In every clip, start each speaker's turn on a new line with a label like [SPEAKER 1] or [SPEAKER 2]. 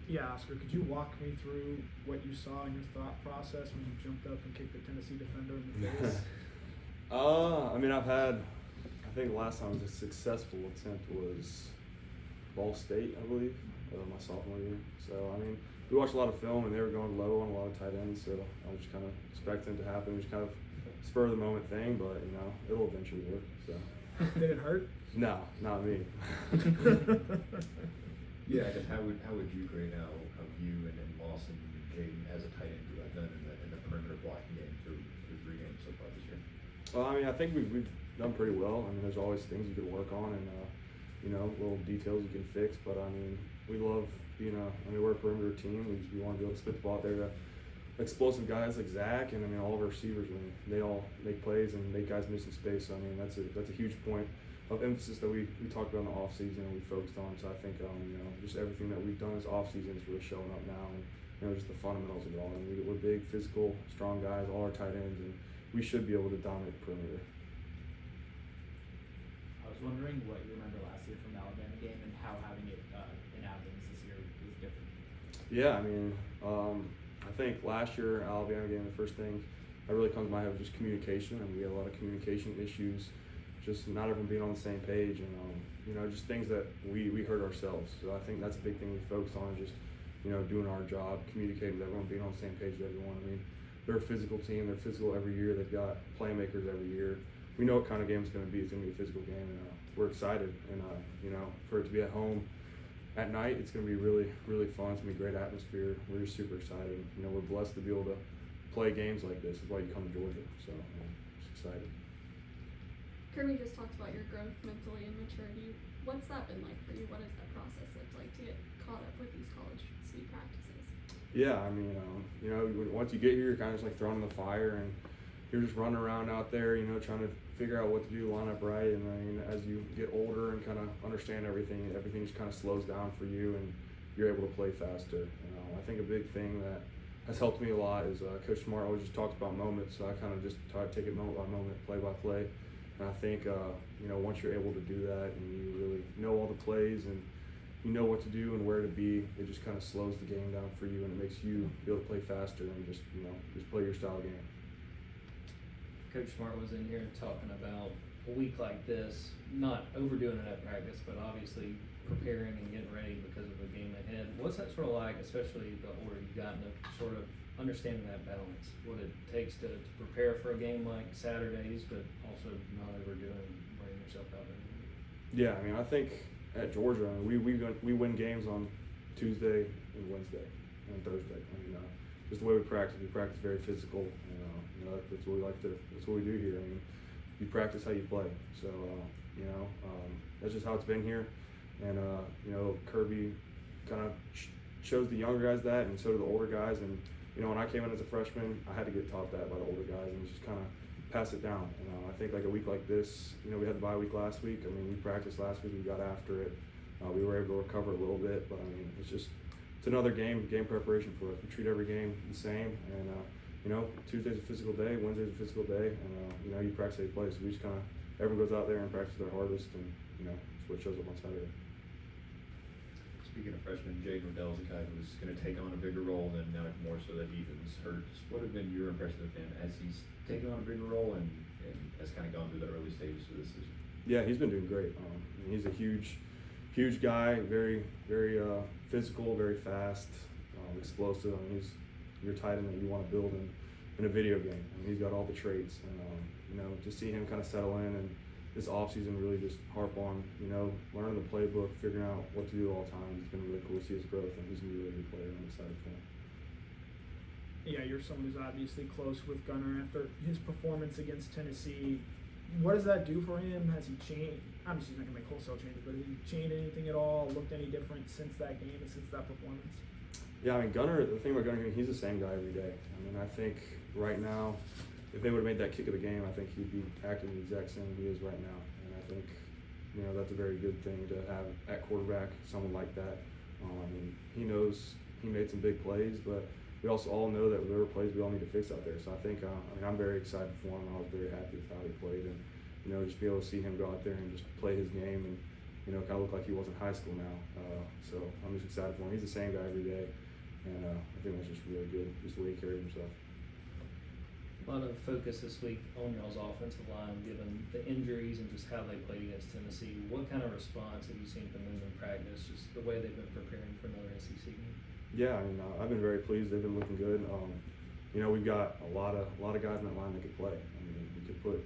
[SPEAKER 1] Yeah, Oscar, could you walk me through what you saw in your thought process when you jumped up and kicked the Tennessee defender in the face?
[SPEAKER 2] I mean, I think the last time it was a successful attempt was Ball State, I believe, my sophomore year. So, I mean, we watched a lot of film and they were going low on a lot of tight ends, so I was just kind of expecting it to happen. It was kind of spur of the moment thing, but, you know, it'll eventually work. So.
[SPEAKER 1] Did it hurt?
[SPEAKER 2] No, not me.
[SPEAKER 3] Yeah, I guess how would you grade now of you and then Lawson and Jaden as a tight end who have done in the perimeter blocking game through 3 games so far this year?
[SPEAKER 2] Well, I mean, I think we've done pretty well. I mean, there's always things you could work on and, you know, little details you can fix. But, I mean, we love being we're a perimeter team. We want to be able to spit the ball out there to explosive guys like Zach and, I mean, all of our receivers. I mean, they all make plays and make guys miss in space. So, I mean, that's a huge point of emphasis that we talked about in the offseason and we focused on. So I think, you know, just everything that we've done this offseason is really showing up now. And, you know, just the fundamentals of it all. And we're big, physical, strong guys, all our tight ends, and we should be able to dominate the perimeter.
[SPEAKER 4] I was wondering what you remember last year from the Alabama game and how having it in Athens this year is different.
[SPEAKER 2] Yeah, I mean, I think last year, Alabama game, the first thing that really comes to my head was just communication, and we had a lot of communication issues, just not everyone being on the same page, and you know, just things that we heard ourselves. So I think that's a big thing we focused on, just, you know, doing our job, communicating with everyone, being on the same page with everyone. I mean, they're a physical team. They're physical every year. They've got playmakers every year. We know what kind of game it's going to be. It's going to be a physical game, and we're excited. And you know, for it to be at home at night, it's going to be really, really fun. It's going to be a great atmosphere. We're just super excited. You know, we're blessed to be able to play games like this. That's why you come to Georgia. So I'm just excited.
[SPEAKER 5] Kirby just talked about your growth mentally and maturity. What's that been like for you? What has that process looked like to get caught up with these college speed practices?
[SPEAKER 2] Yeah, I mean, you know, once you get here, you're kind of just like thrown in the fire, and you're just running around out there, you know, trying to figure out what to do, line up right. And then as you get older and kind of understand everything just kind of slows down for you, and you're able to play faster. I think a big thing that has helped me a lot is Coach Smart always just talks about moments, so I kind of just try to take it moment by moment, play by play. And I think, you know, once you're able to do that and you really know all the plays and you know what to do and where to be, it just kind of slows the game down for you, and it makes you be able to play faster and just, you know, just play your style game.
[SPEAKER 6] Coach Smart was in here talking about a week like this, not overdoing it at practice, but obviously preparing and getting ready because of the game ahead. What's that sort of like, especially the older you've gotten, to sort of understanding that balance, what it takes to prepare for a game like Saturdays, but also not overdoing, wearing yourself out there?
[SPEAKER 2] Yeah, I mean, I think at Georgia, I mean, we win games on Tuesday and Wednesday and Thursday. I mean, just the way we practice very physical. You know, that's what we like to. That's what we do here. I mean, you practice how you play. So you know, that's just how it's been here. And you know, Kirby kind of shows the younger guys that, and so do the older guys. And you know, when I came in as a freshman, I had to get taught that by the older guys and just kind of pass it down. And I think like a week like this, you know, we had the bye week last week. I mean, we practiced last week, we got after it. We were able to recover a little bit, but I mean, it's another game preparation for us. We treat every game the same, and you know, Tuesday's a physical day, Wednesday's a physical day, and you know, you practice how you play. So we just kind of, everyone goes out there and practices their hardest, and you know, that's what shows up on Saturday.
[SPEAKER 3] Speaking of freshmen, Jaden Riddell's a guy who's going to take on a bigger role than now, more so that Ethan's hurt. What have been your impressions of him as he's taken on a bigger role and has kind of gone through the early stages of this season?
[SPEAKER 2] Yeah, he's been doing great. I mean, he's a huge guy, very physical, very fast, explosive. I mean, he's your tight end that you want to build in a video game. I mean, he's got all the traits, and you know, to see him kind of settle in and this offseason really just harp on, you know, learning the playbook, figuring out what to do all the time. It's been really cool to see his growth, and he's a really good player. I'm excited for him.
[SPEAKER 1] Yeah, you're someone who's obviously close with Gunnar after his performance against Tennessee. What does that do for him? Has he changed? Obviously, he's not going to make wholesale changes, but has he changed anything at all? Looked any different since that game and since that performance?
[SPEAKER 2] Yeah, I mean, Gunnar, the thing about Gunnar, he's the same guy every day. I mean, I think right now, if they would have made that kick of the game, I think he'd be acting the exact same he is right now. And I think, you know, that's a very good thing to have at quarterback, someone like that. I mean, he knows he made some big plays, but we also all know that there were plays we all need to fix out there. So I think, I mean, I'm very excited for him. I was very happy with how he played, and you know, just be able to see him go out there and just play his game and kind of looked like he was in high school now. So I'm just excited for him. He's the same guy every day, and I think that's just really good, just the way he carried himself.
[SPEAKER 6] A lot of focus this week on y'all's offensive line, given the injuries and just how they played against Tennessee. What kind of response have you seen from them in practice, just the way they've been preparing for another SEC game?
[SPEAKER 2] Yeah, I've been very pleased. They've been looking good. We've got a lot of guys in that line that could play. We could put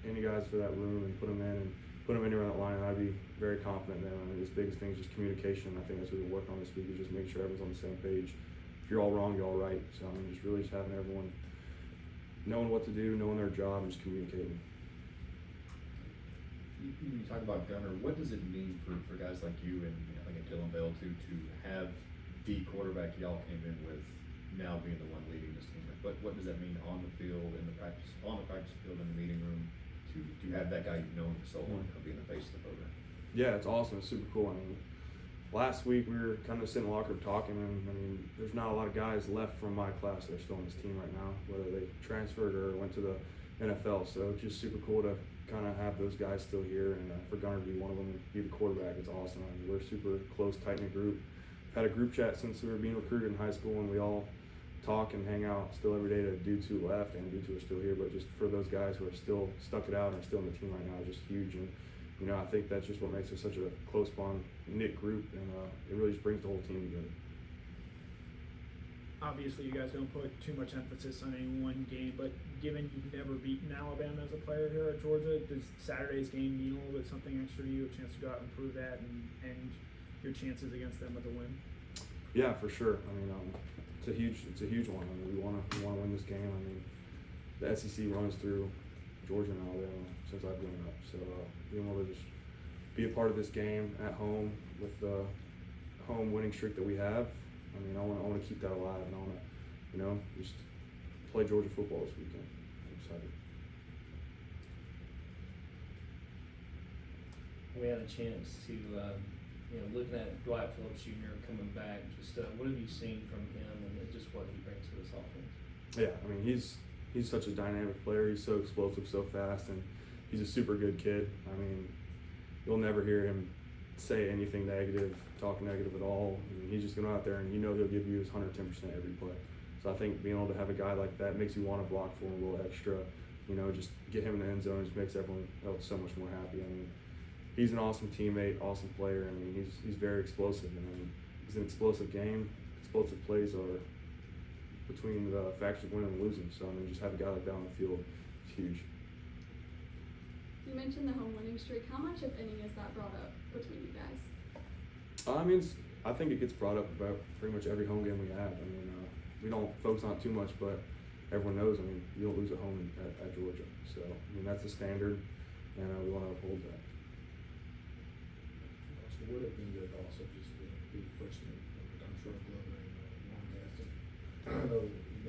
[SPEAKER 2] any guys for that room and put them anywhere on that line, and I'd be very confident in them. His biggest thing is just communication. I think that's what we're working on this week, is just make sure everyone's on the same page. If you're all wrong, you're all right. So just really having everyone knowing what to do, knowing their job, and just communicating.
[SPEAKER 3] You talk about Gunner. What does it mean for guys like you and like a Dylan Bell to have the quarterback y'all came in with now being the one leading this team? What does that mean on the field, on the practice field, in the meeting room, to have that guy you've known for so long being the face of the program? Yeah,
[SPEAKER 2] it's awesome. It's super cool. Last week we were kind of sitting in the locker room talking, and there's not a lot of guys left from my class that are still on this team right now, whether they transferred or went to the NFL. So it's just super cool to kind of have those guys still here, and for Gunner to be one of them and be the quarterback, it's awesome. We're a super close, tight-knit group. We've had a group chat since we were being recruited in high school, and we all talk and hang out still every day. To dudes who left and dudes who are still here, but just for those guys who are still stuck it out and are still in the team right now is just huge. And I think that's just what makes us such a close bond, knit group, and it really just brings the whole team together.
[SPEAKER 1] Obviously, you guys don't put too much emphasis on any one game, but given you've never beaten Alabama as a player here at Georgia, does Saturday's game mean a little bit something extra to you, a chance to go out and prove that, and your chances against them with a win?
[SPEAKER 2] Yeah, for sure. It's a huge one. We want to win this game. The SEC runs through Georgia and Alabama since I've grown up. So being able to just be a part of this game at home with the home winning streak that we have, I want to keep that alive, and I want to, just play Georgia football this weekend. I'm excited.
[SPEAKER 6] We had a chance to, looking at Dwight Phillips Jr. coming back, just what have you seen from him and just what he brings to this offense?
[SPEAKER 2] Yeah, he's such a dynamic player. He's so explosive, so fast, and he's a super good kid. You'll never hear him say anything negative, talk negative at all. He's just going out there, and he'll give you his 110% every play. So I think being able to have a guy like that makes you want to block for him a little extra. Just get him in the end zone just makes everyone else so much more happy. He's an awesome teammate, awesome player. He's very explosive. It's an explosive game. Explosive plays are between the factors of winning and losing. So just have a guy like that on the field is huge.
[SPEAKER 5] You mentioned the home winning streak. How much, if any, is that brought up between you guys?
[SPEAKER 2] I think it gets brought up about pretty much every home game we have. We don't focus on it too much, but everyone knows. You don't lose at home at Georgia. So that's the standard, and we want to uphold that.
[SPEAKER 7] So would it be good also just to be freshman? I'm sure Glover and Warren Gaston. I know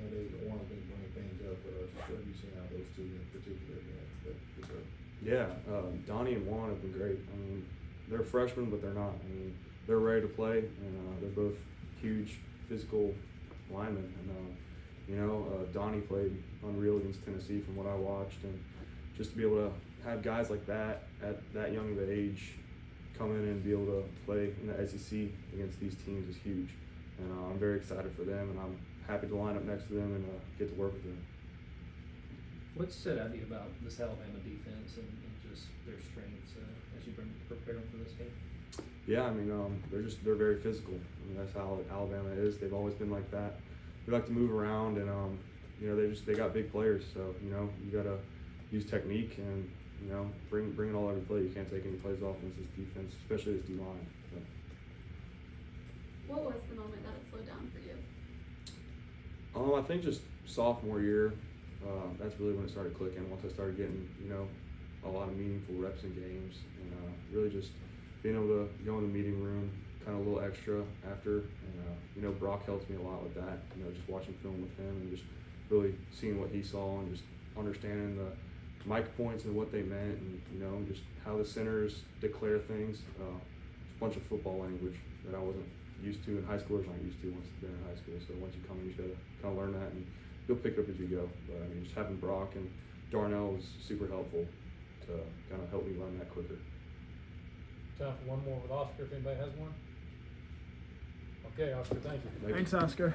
[SPEAKER 7] they want to bring things up, but I was just sure you seen how those two in particular deserve.
[SPEAKER 2] Yeah, Donnie and Juan have been great. They're freshmen, but they're not. They're ready to play, and they're both huge physical linemen. And Donnie played unreal against Tennessee from what I watched, and just to be able to have guys like that at that young of an age come in and be able to play in the SEC against these teams is huge. And I'm very excited for them, and I'm happy to line up next to them and get to work with them.
[SPEAKER 6] What stood out to you about this Alabama defense and just their strengths as you've been preparing for this game?
[SPEAKER 2] Yeah, they're very physical. That's how Alabama is. They've always been like that. They like to move around, and they got big players. So you gotta use technique and bring it all every play. You can't take any plays off against this defense, especially this D line. So.
[SPEAKER 5] What was the moment that it slowed down for you?
[SPEAKER 2] I think just sophomore year. That's really when it started clicking. Once I started getting a lot of meaningful reps in games, and really just being able to go in the meeting room kind of a little extra after. And Brock helps me a lot with that. Just watching film with him and just really seeing what he saw and just understanding the mic points and what they meant, and just how the centers declare things. Just a bunch of football language that I wasn't used to, and high schoolers aren't used to once they're in high school. So once you come in, you gotta kind of learn that, and you'll pick it up as you go. But just having Brock and Darnell was super helpful to kind of help me learn that quicker.
[SPEAKER 8] time for one more with Oscar, if anybody has one. Okay, Oscar, thank you.
[SPEAKER 2] Thank you.
[SPEAKER 1] Thanks, Oscar.